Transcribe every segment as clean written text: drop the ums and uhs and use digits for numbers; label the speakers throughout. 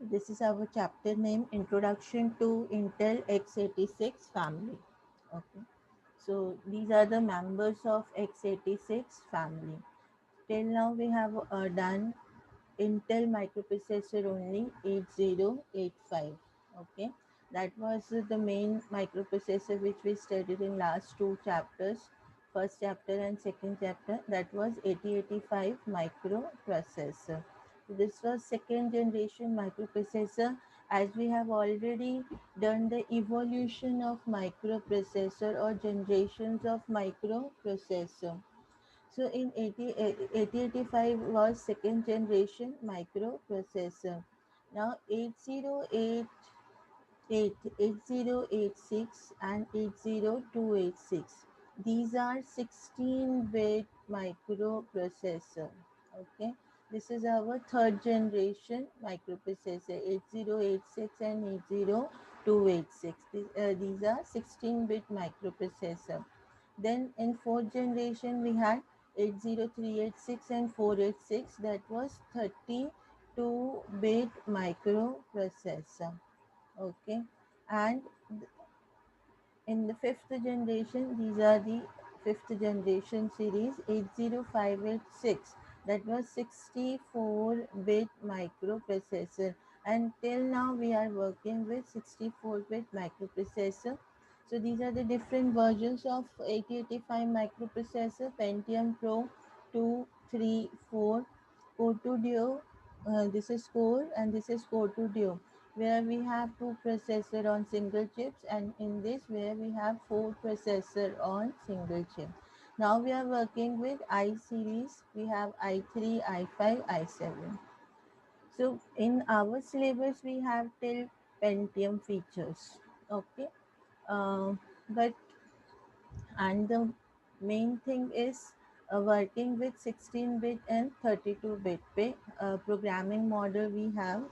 Speaker 1: This is our chapter name, Introduction to Intel x86 family. Okay. So these are the members of x86 family. Till now we have done Intel microprocessor only 8085. Okay. That was the main microprocessor which we studied in last two chapters, first chapter and second chapter. That was 8085 microprocessor. This was second generation microprocessor, as we have already done the evolution of microprocessor or generations of microprocessor. So in 8085 was second generation microprocessor. Now 8088, 8086 and 80286. These are 16-bit microprocessor. Okay. This is our third generation microprocessor 8086 and 80286. These are 16-bit microprocessor. Then in fourth generation we had 80386 and 486, that was 32-bit microprocessor. Okay, and in the fifth generation, these are the fifth generation series 80586, that was 64-bit microprocessor, and till now we are working with 64-bit microprocessor. So these are the different versions of 8085 microprocessor: Pentium Pro 2, 3, 4, Core 2 Duo. This is Core and this is Core 2 Duo, where we have two processor on single chips, and in this where we have four processor on single chip. Now we are working with I series. We have i3, i5, i7. So in our syllabus we have till Pentium features. Okay. But and the main thing is working with 16-bit and 32-bit programming model we have.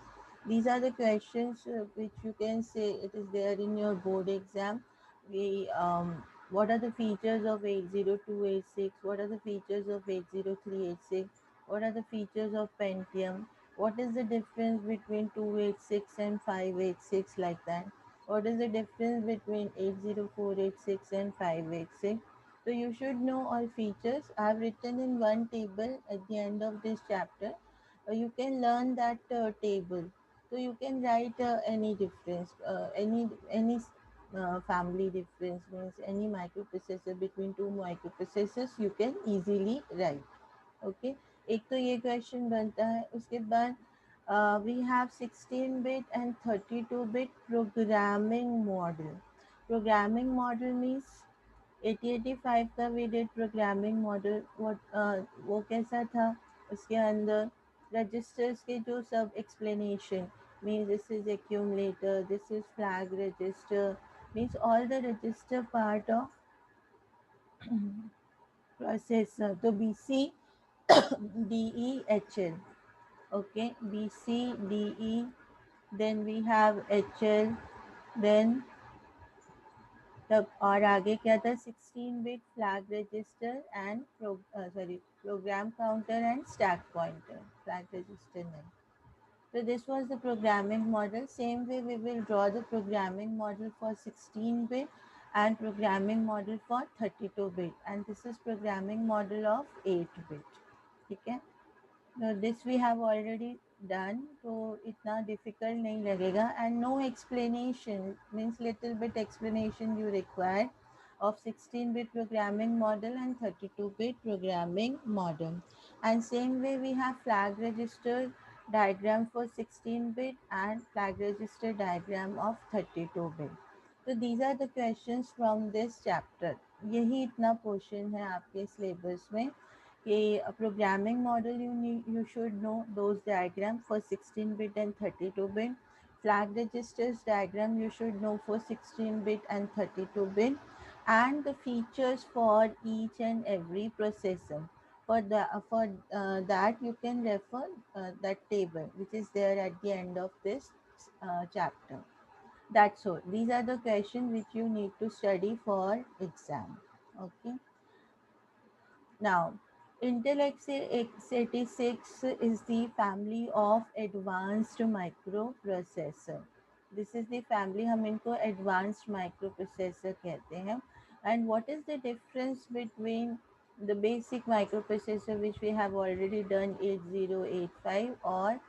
Speaker 1: These are the questions which you can say it is there in your board exam. We What are the features of 80286? What are the features of 80386? What are the features of Pentium? What is the difference between 286 and 586, like that? What is the difference between 80486 and 586? So you should know all features. I have written in one table at the end of this chapter. You can learn that table. So you can write any difference, any family difference, means any microprocessor between two microprocessors you can easily write. Okay, एक तो ये question बनता है. उसके बाद we have 16-bit and 32-bit programming model. Programming model means 8085 का we did programming model. वो कैसा था? उसके अंदर रजिस्टर्स के जो सब explanation, means this is accumulator, this is flag register, means all the register part of processor. तो BC DEHL. Okay, BCDE. Then we have HL. Then तब और आगे क्या था? 16-bit flag register and program counter and stack pointer. Flag register नहीं. So this was the programming model. Same way we will draw the programming model for 16-bit and programming model for 32-bit, and this is programming model of 8-bit. ठीक है. This we have already done, तो इतना difficult नहीं लगेगा. And no explanation, means little bit explanation you require of 16-bit programming model and 32-bit programming model. And same way we have flag register diagram for 16-bit and flag register diagram of 32-bit. So these are the questions from this chapter. यही इतना portion है आपके syllabus में. A programming model, you should know those diagram for 16-bit and 32-bit. Flag registers diagram you should know for 16-bit and 32-bit, and the features for each and every processor. For that you can refer that table which is there at the end of this chapter. That's all. These are the questions which you need to study for exam. Okay. Now Intel x86 is the family of advanced microprocessor. This is the family, हम इनको advanced microprocessor कहते हैं. And what is the difference between the basic microprocessor which we have already done 8085 और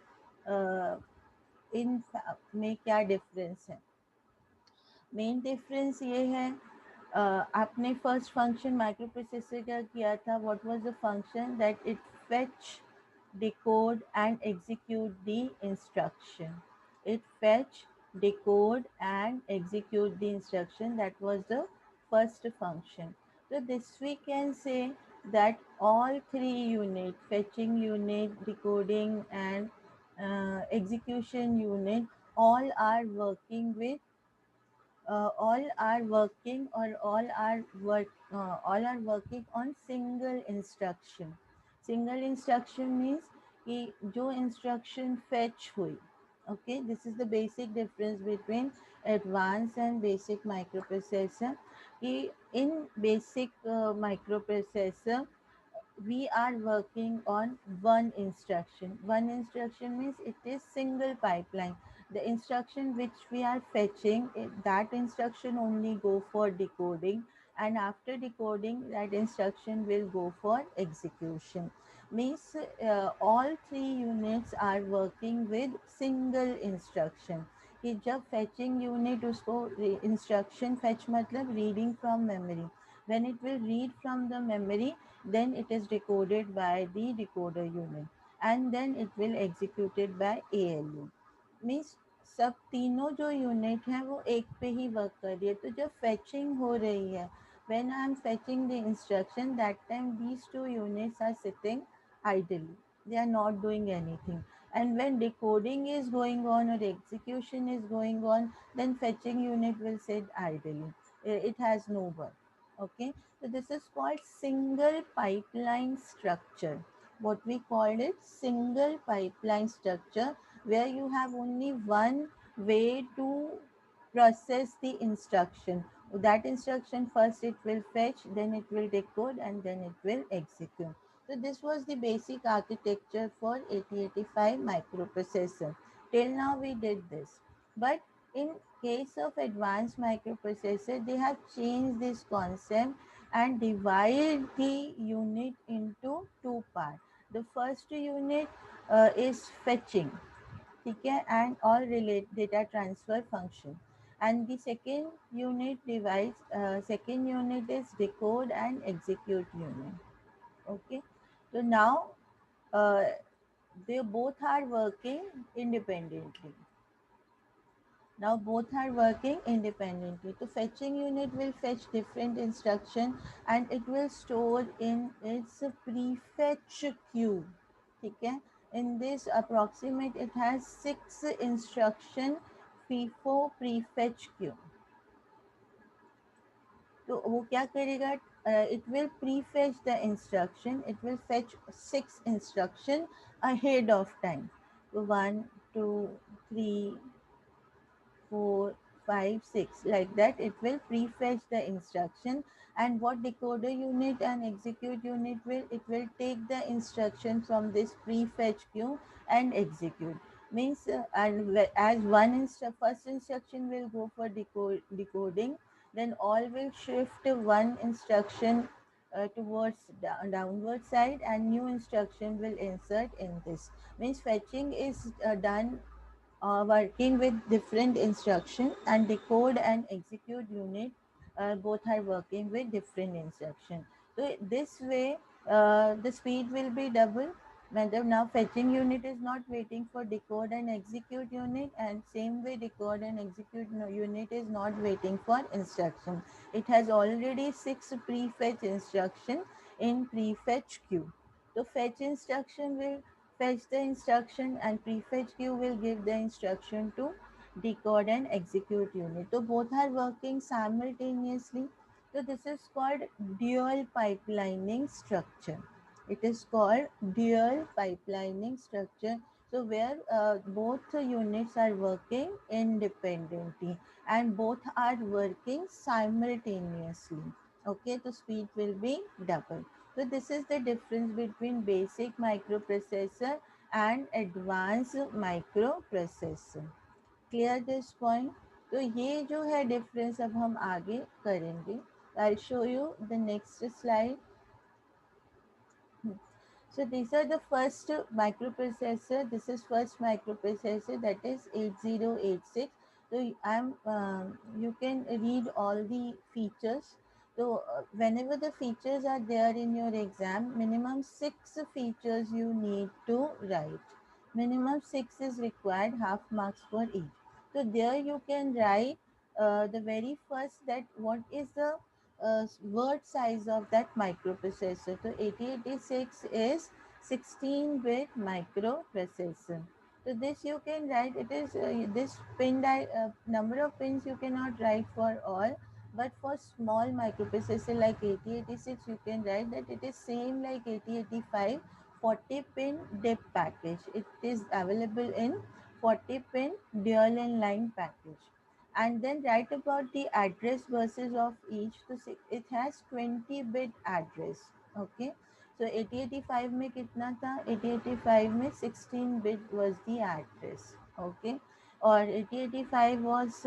Speaker 1: में क्या difference है? Main difference ये है, आपने फर्स्ट फंक्शन माइक्रो प्रोसेसर का किया था. What was the function? That it fetch, decode and execute the instruction. It fetch, decode and execute the instruction. That was the first function. So this we can say that all three unit, fetching unit, decoding and execution unit, all are working with all are working or all are working on single instruction. Single instruction means कि जो instruction fetch हुई. Okay, this is the basic difference between advanced and basic microprocessor. कि in basic microprocessor we are working on one instruction. One instruction means it is single pipeline. The instruction which we are fetching, that instruction only go for decoding, and after decoding that instruction will go for execution. Means all three units are working with single instruction. कि जब fetching unit उसको instruction fetch मतलब reading from memory. When it will read from the memory, then it is decoded by the decoder unit and then it will executed by ALU. Means सब तीनों जो unit हैं वो एक पे ही work कर रही है. तो जब फेचिंग हो रही है, when I am fetching the instruction, that time these two units are sitting idly. They are not doing anything. And when decoding is going on or execution is going on, then fetching unit will sit idly. It has no work. Okay, so this is called single pipeline structure. What we called it single pipeline structure, where you have only one way to process the instruction. That instruction first it will fetch, then it will decode, and then it will execute. So this was the basic architecture for 8085 microprocessor. Till now we did this. But in case of advanced microprocessor, they have changed this concept and divide the unit into two parts. The first unit is fetching, ठीक है, and all relate data transfer function. And the second unit is decode and execute unit. Okay, so now uh, they both are working independently. Now both are working independently. So fetching unit will fetch different instruction and it will store in its prefetch queue. Okay? In this approximate, it has 6 instruction FIFO prefetch queue. तो वो क्या करेगा? It will prefetch the instruction. It will fetch 6 instruction ahead of time. So 1, 2, 3, 4, 5, 6, like that. It will prefetch the instruction. And what decoder unit and execute unit will, it will take the instruction from this prefetch queue and execute. Means as first instruction will go for decoding, then all will shift one instruction towards downward side and new instruction will insert in this. Means fetching is done working with different instruction, and decode and execute unit both are working with different instruction. So this way the speed will be double. Whether now fetching unit is not waiting for decode and execute unit, and same way decode and execute unit is not waiting for instruction. It has already 6 prefetch instruction in prefetch queue. So fetch instruction will fetch the instruction and prefetch queue will give the instruction to decode and execute unit. So both are working simultaneously. So this is called dual pipelining structure. It is called dual pipelining structure. So where both units are working independently and both are working simultaneously. Okay, the speed will be double. So this is the difference between basic microprocessor and advanced microprocessor. Clear this point? तो ये जो है difference अब हम आगे करेंगे. I show you the next slide. So these are the first microprocessor. This is first microprocessor, that is 8086. So you can read all the features. So whenever the features are there in your exam, minimum 6 features you need to write. Minimum 6 is required, half marks for each. So there you can write the very first, that what is the word size of that microprocessor. So 8086 is 16-bit microprocessor. So this you can write. It is this number of pins you cannot write for all, but for small microprocessor like 8086 you can write that it is same like 8085 40-pin DIP package. It is available in 40-pin dual inline package. And then write about the address buses of each. So it has 20-bit address. Okay. So 8085 में कितना था? 8085 में 16-bit was the address. Okay. और 8085 was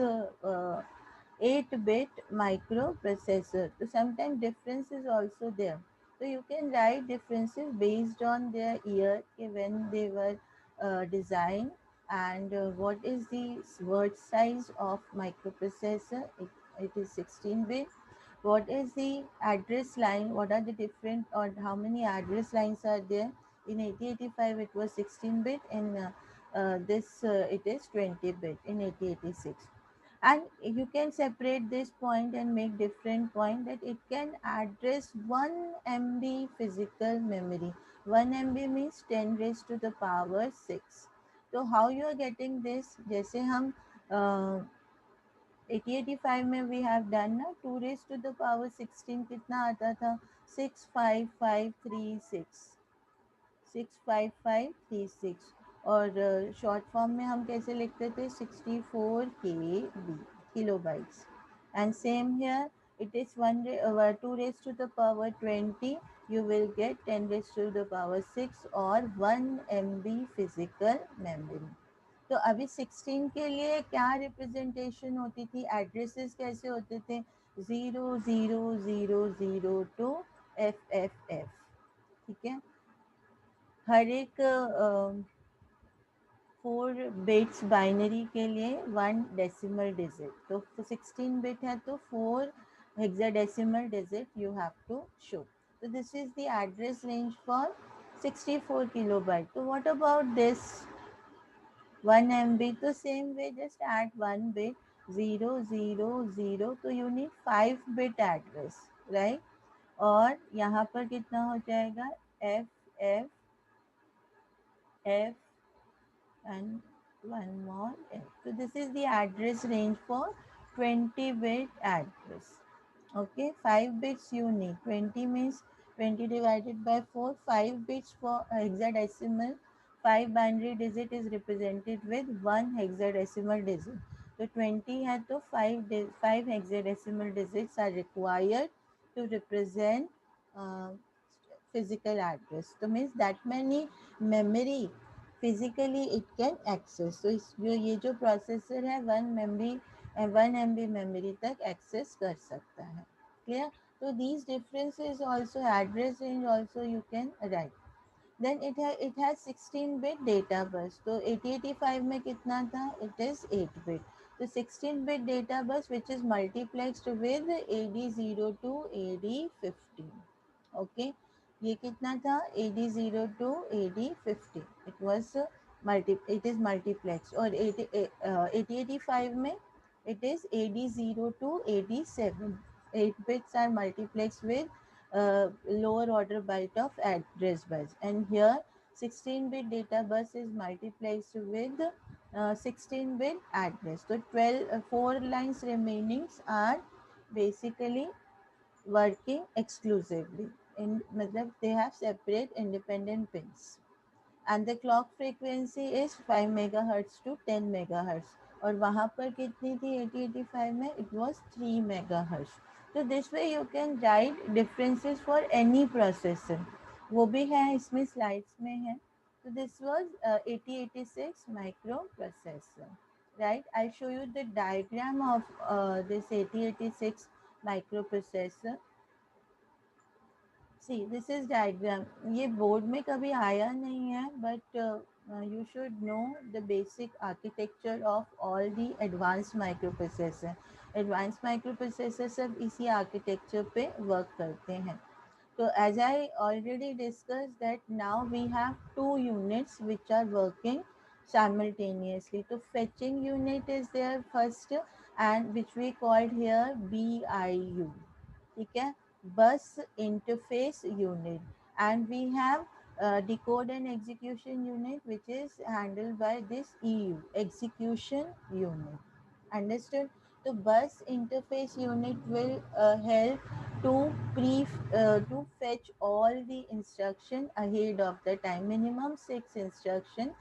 Speaker 1: 8-bit microprocessor. So sometimes difference is also there. So you can write differences based on their year, when they were designed, and what is the word size of microprocessor. It is 16-bit. What is the address line? What are the different, or how many address lines are there? In 8085 it was 16-bit. In this it is 20-bit in 8086. And you can separate this point and make different point, that it can address 1 MB physical memory. 1 MB means 10 raised to the power 6. तो how you are getting this? जैसे हम 8085 में we have done ना, 2 raise to the power 16 कितना आता था? 65536. 65536. और short form में हम कैसे लिखते थे? 64 KB kilo bytes. And same here, it is 2 raised to the power 20. You will get 10 raised to the power 6 or 1 MB physical memory. तो अभी 16 के लिए क्या रिप्रेजेंटेशन होती थी? एड्रेसेस कैसे होते थे? 0000 टू FFF. ठीक है. हर एक 4 बिट्स बाइनरी के लिए 1 डेसिमल डिजिट. तो 16 बिट है तो 4 hexadecimal digit you have to show. So this is the address range for 64 kilobyte. So what about this 1 MB? तो same way, just add 1 bit. 000. तो you need 5 bit address, right? और यहाँ पर कितना हो जाएगा? FFF and one more F. So this is the address range for 20-bit address. Okay, 5 bits you need. 20 means 20 divided by 4. 5 bits for hexadecimal. 5 binary digit is represented with 1 hexadecimal digit. So 20 है तो 5 hexadecimal digits are required to represent uh, physical address. So means that many memory physically it can access. So ये जो processor है 1 MB memory तक access कर सकता है. Clear? So these differences also, address range also you can write. Then it has 16-bit data bus. So 8085 में कितना था? It is 8-bit. So 16-bit data bus which is multiplexed with AD0 to AD15. Okay. ये कितना था? AD0 to AD15. It is multiplexed. और 8085 में it is AD0 to AD7. 8 bits are multiplexed with lower order byte of address bus. And here 16-bit data bus is multiplexed with 16-bit address. So 4 lines remaining are basically working exclusively. They have separate independent pins. And the clock frequency is 5 megahertz to 10 megahertz. और वहाँ पर कितनी थी 8085 में? It was 3 megahertz. तो this way you can write differences for any processor, वो भी है इसमें स्लाइड्स में है. तो this was 8086 micro processor. Right, I'll show you the diagram of this 8086 microprocessor. See this is diagram. ये बोर्ड में कभी आया नहीं है, but you should know the basic architecture of all the advance micro processor. Advance micro processor सब इसी architecture पे work करते हैं. तो as I already discussed that now we have two units which are working simultaneously. So fetching unit is there first, and which we called here BIU. ठीक है, bus interface unit. And we have decode and execution unit which is handled by this EU, execution unit. Understood? The bus interface unit will help to to fetch all the instruction ahead of the time. Minimum 6 instruction.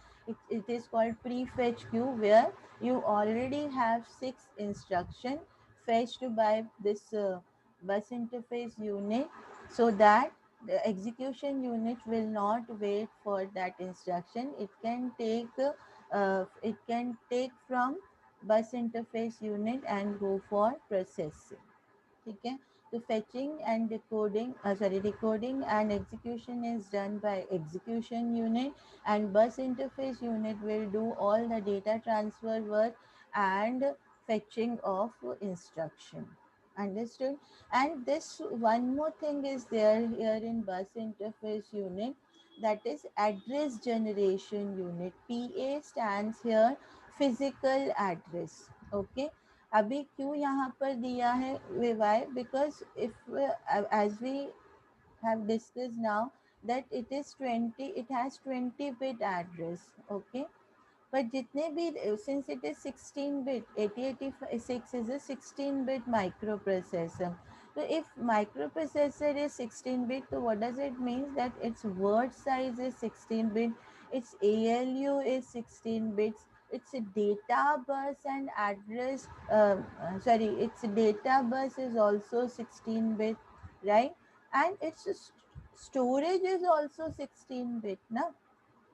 Speaker 1: It is called prefetch queue, where you already have 6 instruction fetched by this bus interface unit, so that the execution unit will not wait for that instruction. It can take from bus interface unit and go for processing. ठीक है, तो fetching and decoding and execution is done by execution unit, and bus interface unit will do all the data transfer work and fetching of instruction. Understood? And this one more thing is there here in bus interface unit, that is address generation unit. PA stands here physical address. Okay, अभी क्यों यहाँ पर दिया है, why, because if as we have discussed now that it has 20 bit address. Okay, but जितने भी, since it is 16 bit, 8086 is a 16 bit microprocessor. So if microprocessor is 16 bit, so what does it mean? That its word size is 16 bit, its ALU is 16 bits, its data bus and address, its data bus is also 16 bit, right? And its storage is also 16 bit, na?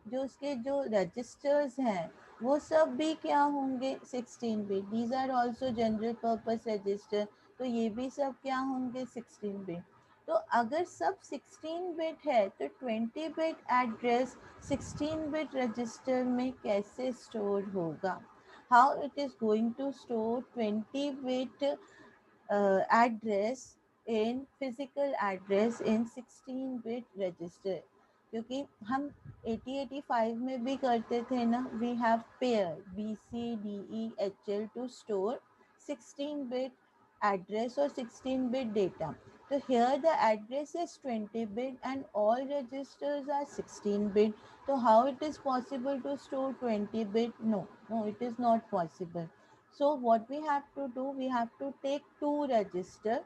Speaker 1: जो उसके जो registers हैं वो सब भी क्या होंगे, 16 bit. These are also general purpose register, तो ये भी सब क्या होंगे, 16 बिट. तो अगर सब 16 बिट है तो 20 बिट एड्रेस 16 बिट रजिस्टर में कैसे स्टोर होगा? How it is going to store 20 bit address in physical address in 16 bit register? क्योंकि हम 8085 में भी करते थे ना, we have pair BCDEHL to store 16 bit address or 16 bit data. So here the address is 20 bit and all registers are 16 bit. So how it is possible to store 20 bit? No, it is not possible. So what we have to do, we have to take two registers,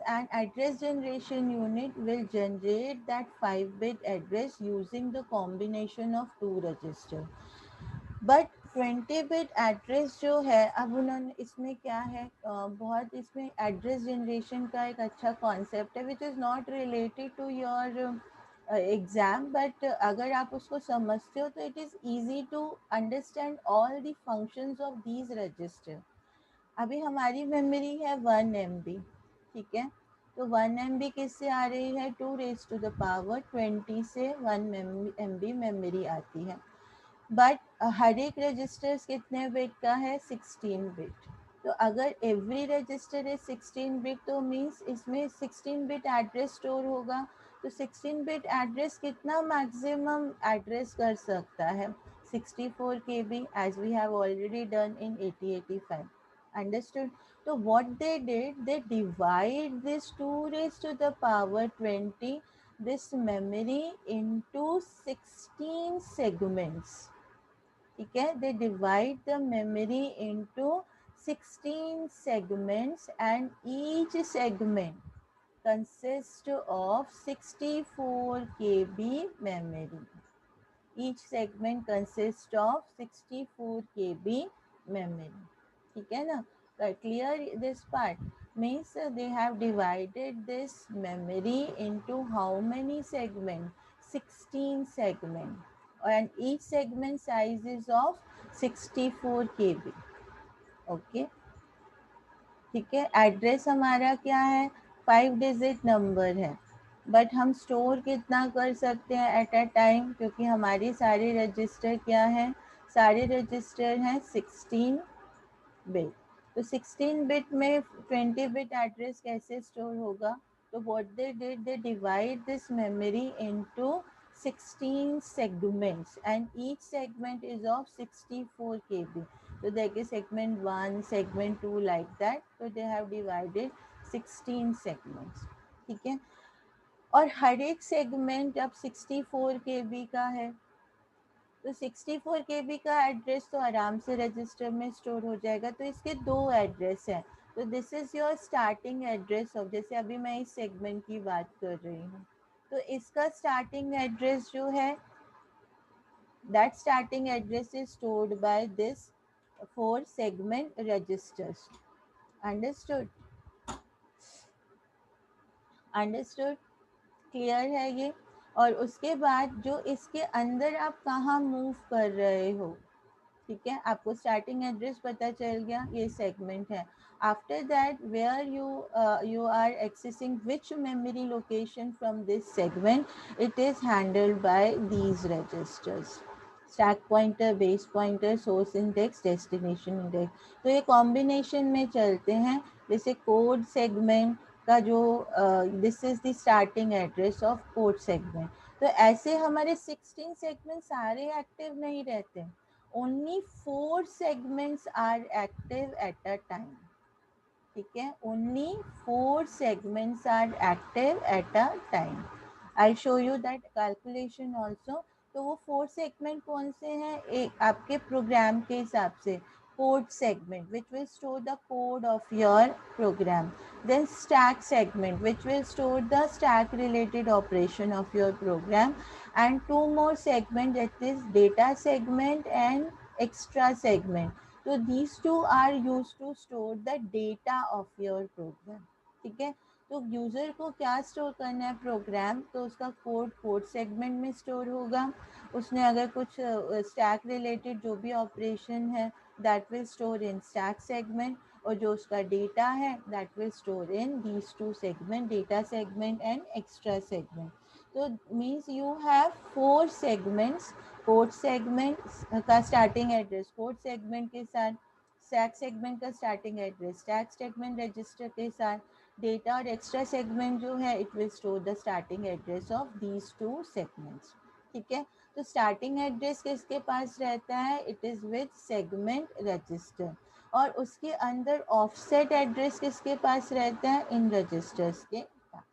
Speaker 1: and address generation unit will generate that 5 bit address using the combination of two register. But 20 bit address जो है, अब उन्होंने इसमें क्या है, बहुत इसमें address generation का एक अच्छा कॉन्सेप्ट है which is not related to your exam, but अगर आप उसको समझते हो तो it is easy to understand all the functions of these register. अभी हमारी मेमोरी है 1 MB. ठीक है, तो 1 MB किससे आ रही है, 2 raised to the power 20 से 1 MB मेमोरी आती है. बट हर एक रजिस्टर्स कितने बिट का है, 16 बिट. तो अगर एवरी रजिस्टर इज 16 बिट तो मीन्स इसमें 16 बिट एड्रेस स्टोर होगा. तो 16 बिट एड्रेस कितना मैक्सिमम एड्रेस कर सकता है, 64 KB, as we have already done in 8085. Understood? तो what they did, they divide this 2 raised to the power 20 this memory into 16 segments. ठीक है, they divide the memory into 16 segments and each segment consists of 64 KB memory. Each segment consists of 64 KB memory. ठीक है ना? Clear this part? Means they have divided this memory into how many segments? 16 segments, and each segment size is of 64 KB. Okay, ठीक है। Address हमारा क्या है? 5 digit number है, but हम स्टोर कितना कर सकते हैं एट अ टाइम? क्योंकि हमारी सारे रजिस्टर क्या है? सारे रजिस्टर हैं 16 बिट। तो 16 बिट में 20 बिट एड्रेस कैसे स्टोर होगा? तो what they did, they divide this memory into 16 segments and each segment is of 64 KB. So देखिए segment 1, segment 2 like that. So they have divided 16 segments. ठीक है, और हर एक सेगमेंट अब 64 KB का है, तो 64 KB का एड्रेस तो आराम से रजिस्टर में स्टोर हो जाएगा। तो इसके दो एड्रेस हैं। तो this is your starting address of, जैसे अभी मैं इस सेगमेंट की बात कर रही हूँ, तो इसका स्टार्टिंग एड्रेस जो है, that starting address is stored by this 4 segment registers. Understood? Understood? Clear है ये? और उसके बाद जो इसके अंदर आप कहाँ मूव कर रहे हो, ठीक है, आपको स्टार्टिंग एड्रेस पता चल गया, ये सेगमेंट है। After that where you are accessing which memory location from this segment, it is handled by these registers. Stack pointer, base pointer, source index, destination index. तो ये कॉम्बिनेशन में चलते हैं। जैसे कोड सेगमेंट का जो this is the starting address of code segment. तो ऐसे हमारे 16 सेगमेंट सारे एक्टिव नहीं रहते, only 4 segments are active at a time. ठीक है, only 4 segments are active at a time. I'll show you that calculation also. तो वो 4 segment कौन से हैं? एक आपके प्रोग्राम के हिसाब से code segment which will store the code of your program, then stack segment which will store the stack related operation of your program, and two more segment, that is data segment and extra segment. So these two are used to store the data of your program. ठीक है, तो user को क्या store करना है programme, तो उसका code code segment में स्टोर होगा। उसने अगर कुछ स्टैक रिलेटेड जो भी ऑपरेशन है, that will store in stack segment, और जो उसका डेटा है that will store in these 2 segment, data segment and extra segment. तो means you have 4 segments। Code segment का स्टार्टिंग एड्रेस कोड सेगमेंट के साथ, स्टैक सेगमेंट का starting address stack segment register के साथ, डेटा और एक्स्ट्रा सेगमेंट जो है it will store the starting address of these 2 segments। ठीक है, तो स्टार्टिंग एड्रेस किसके पास रहता है? It is with segment register. और उसके अंदर ऑफसेट एड्रेस किसके पास रहता है? इन रजिस्टर्स के पास।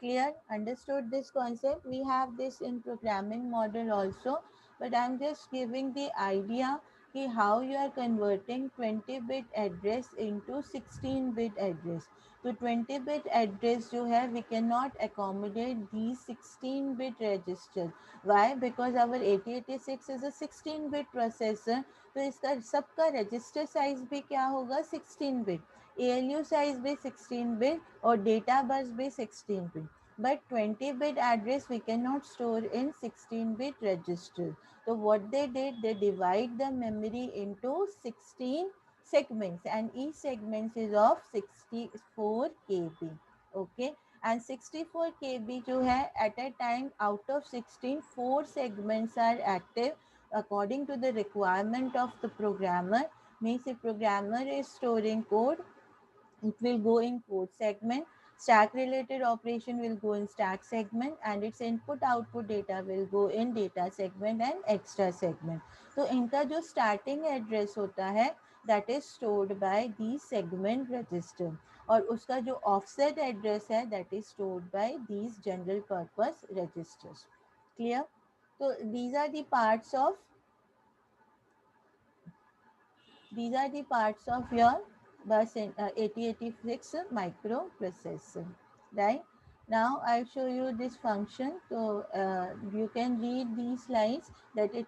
Speaker 1: Clear? Understood this concept? We have this in programming model also, but I'm just giving the idea कि how you are converting 20-bit address into 16-bit address. तो 20-bit address जो है we cannot accommodate these 16-bit registers. Why? Because our 8086 is a 16-bit processor. तो इसका सबका register size भी क्या होगा? 16-bit. ALU size भी 16-bit और data bus भी 16-bit. But 20-bit address we cannot store in 16-bit register. So what they did, they divide the memory into 16 segments, and each segment is of 64 KB. Okay, and 64 KB जो है at a time out of 16, 4 segments are active according to the requirement of the programmer. Means if programmer is storing code, it will go in code segment, stack related operation will go in stack segment, and its input output data will go in data segment and extra segment. तो इनका जो starting address होता है that is stored by the segment register, और उसका जो offset address है that is stored by these general purpose registers. Clear? So these are the parts of your bus 8086 microprocessor, right? Now I'll show you this function. So you can read these lines that it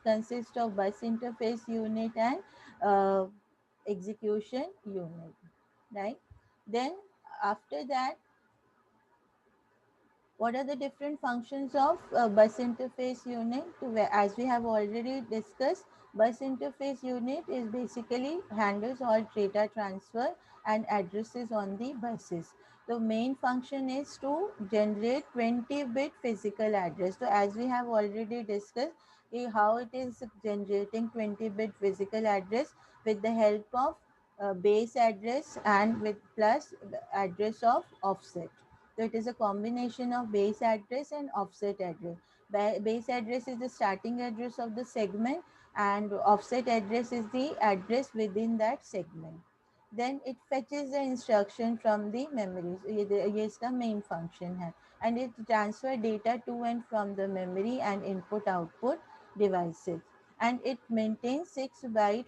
Speaker 1: consists of bus interface unit and uh, execution unit, right? Then after that, what are the different functions of bus interface unit? As we have already discussed, bus interface unit is basically handles all data transfer and addresses on the buses. The main function is to generate 20-bit physical address. So as we have already discussed, how it is generating 20-bit physical address with the help of base address and with plus the address of offset. So it is a combination of base address and offset address. Base address is the starting address of the segment, and offset address is the address within that segment. Then it fetches the instruction from the memory. So ये इसका main function है. And it transfer data to and from the memory and input output devices. And it maintains 6-byte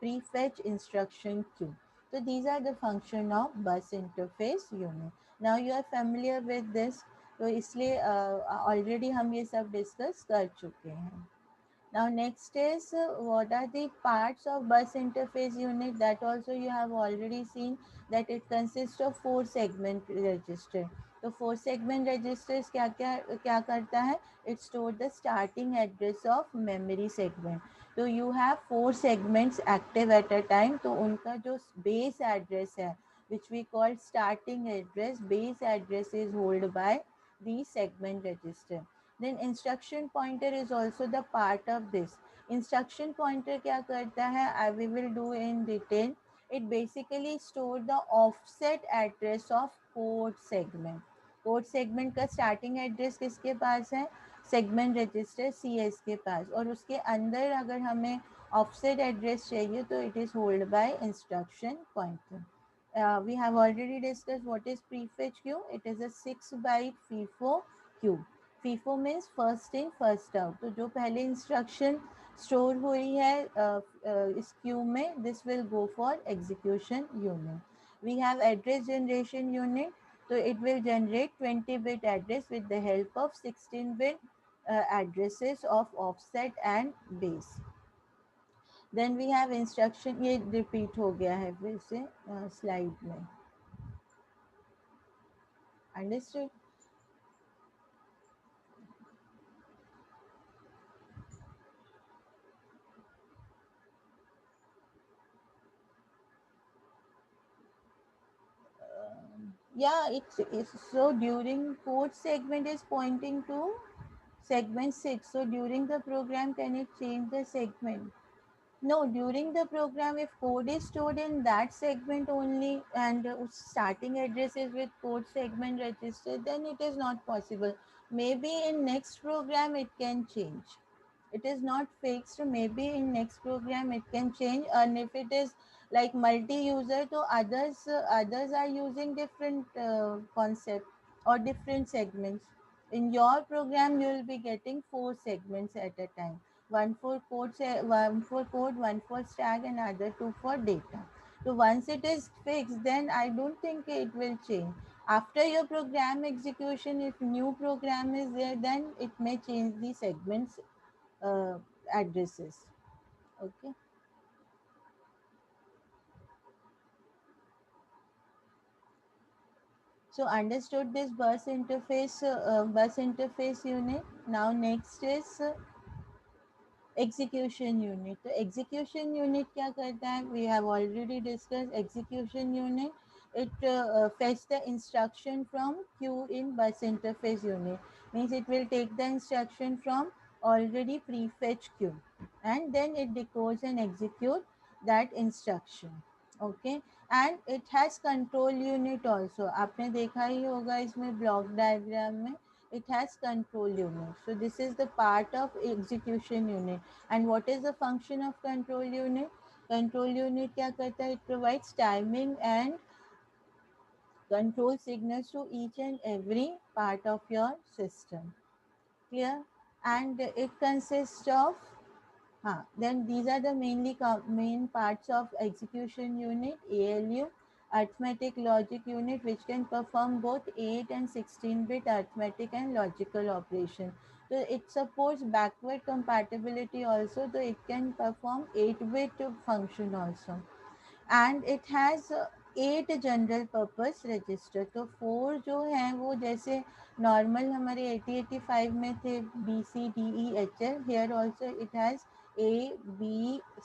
Speaker 1: prefetch instruction queue. So these are the function of bus interface unit. Now you are familiar with this, तो इसलिए already हम ये सब discuss कर चुके हैं. Now next is what are the parts of bus interface unit, that also you have already seen that it consists of 4 segment register. तो 4 segment registers क्या क्या क्या करता है? It store the starting address of memory segment. तो you have 4 segments active at a time. तो उनका जो base address है, which we call starting address, base address is held by the segment register. Then instruction pointer is also the part of this. Instruction pointer क्या करता है? We will do in detail. It basically store the offset address of port segment. Port segment का starting address किसके पास है? Segment register CS के पास, और उसके अंदर अगर हमें ऑफसेट एड्रेस चाहिए तो it is hold bye instruction pointer. We have already discussed what is prefetch queue. It is a 6-byte FIFO queue. FIFO means first in first out. तो जो पहले इंस्ट्रक्शन स्टोर हुई है इस क्यू में, this will go for execution unit. We have address generation unit. तो it will generate 20-bit address with the help of 16-bit addresses of offset and base. Then we have instruction, ये repeat हो गया है फिर से slide में. Understood? Yeah, it's so during port segment is pointing to segment 6. So during the program, can it change the segment? No, during the program, if code is stored in that segment only and starting address is with port segment registered, then it is not possible. Maybe in next program it can change. It is not fixed. Maybe in next program it can change. And if it is like multi-user, so others are using different concept or different segments. In your program, you will be getting 4 segments at a time, one for code, one for stack, and other 2 for data. So once it is fixed, then I don't think it will change. After your program execution, if new program is there, then it may change the segments uh, addresses. Okay. So understood this bus interface unit. Now next is execution unit. तो execution unit क्या करता है? We have already discuss execution unit. It fetch the instruction from queue in bus interface unit. Means it will take the instruction from already prefetch queue and then it decodes and execute that instruction. Okay. And it has control unit also. आपने देखा ही होगा इसमें block diagram में, it has control unit. So this is the part of execution unit. And what is the function of control unit? Control unit क्या करता है? It provides timing and control signals to each and every part of your system. Clear? And it consists of then these are the main parts of execution unit. ALU, arithmetic logic unit, which can perform both 8 and 16-bit arithmetic and logical operation. So it supports backward compatibility also, so it can perform 8-bit function also. And it has 8 general purpose register. तो 4 जो हैं वो जैसे normal हमारे 8085 में थे B C D E H L, here also it has A, B,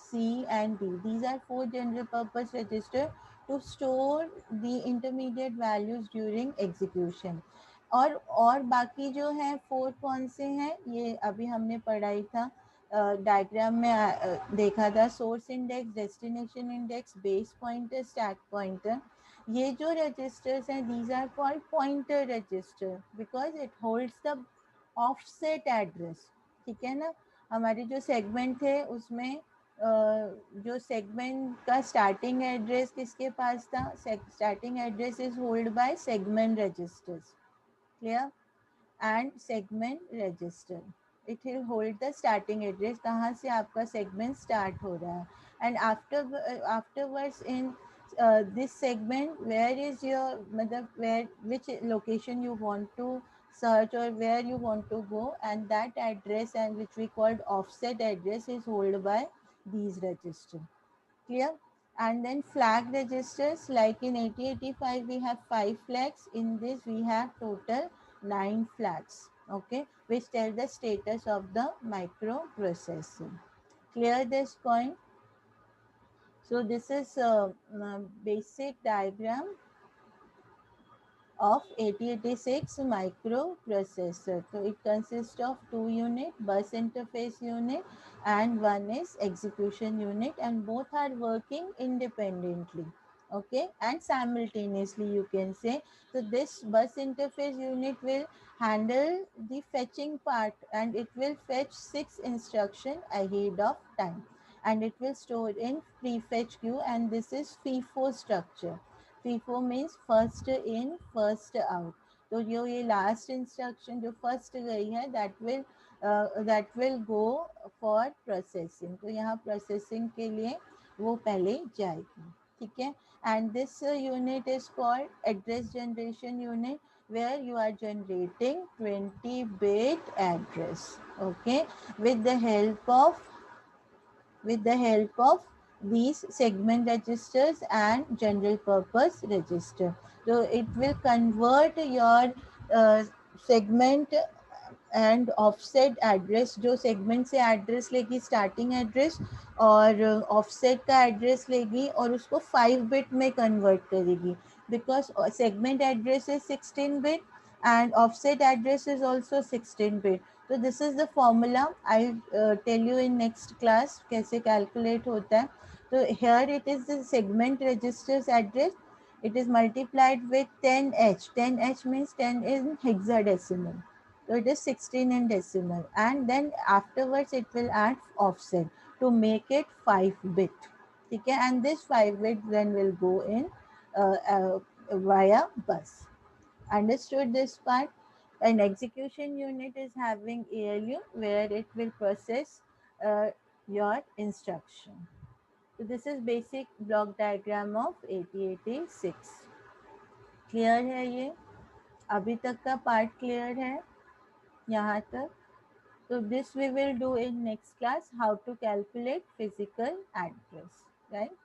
Speaker 1: C and D. These are 4 general purpose register to store the intermediate values during execution. और बाकी जो हैं 4 कौन से हैं, ये अभी हमने पढ़ाई था, डायग्राम में देखा था, source index, destination index, base pointer, stack pointer. ये जो रजिस्टर्स हैं these are called pointer register because it holds the offset address. ठीक है ना, हमारे जो सेगमेंट थे उसमें जो सेगमेंट का स्टार्टिंग एड्रेस किसके पास था, starting address is hold by segment registers, clear, and segment register it will hold the starting address, कहाँ से आपका सेगमेंट स्टार्ट हो रहा है, and afterwards in this segment where is your मतलब where which location you want to search or where you want to go, and that address and which we called offset address is held by these register, clear. And then flag registers, like in 8085 we have 5 flags, in this we have total 9 flags, okay, which tell the status of the microprocessor, clear this point. So this is a basic diagram of 8086 microprocessor. So it consists of 2 unit, bus interface unit and one is execution unit, and both are working independently, okay, and simultaneously you can say. So this bus interface unit will handle the fetching part and it will fetch 6 instruction ahead of time, and it will store in prefetch queue, and this is FIFO structure. FIFO means first in first out. तो जो ये last instruction जो first गई है that will go for processing, तो यहाँ processing के लिए वो पहले जाएगी, ठीक है. And this unit is called address generation unit, where you are generating 20-bit address, okay, with the help of these segment registers and general purpose register. So it will convert your segment and offset address, जो segment से address लेगी starting address और offset का address लेगी और उसको 5 bit में convert करेगी, because segment address is 16 bit and offset address is also 16 bit. So this is the formula I'll tell you in next class कैसे calculate होता है. So here it is the segment registers address, it is multiplied with 10h. 10h means 10 is hexadecimal, so it is 16 in decimal, and then afterwards it will add offset to make it 5 bit, okay, and this 5 bit then will go in via bus. Understood this part? An execution unit is having ALU where it will process your instruction. So this is basic block diagram of 8086. Clear है ये? अभी तक का part clear है यहाँ तक? So this we will do in next class, how to calculate physical address, right?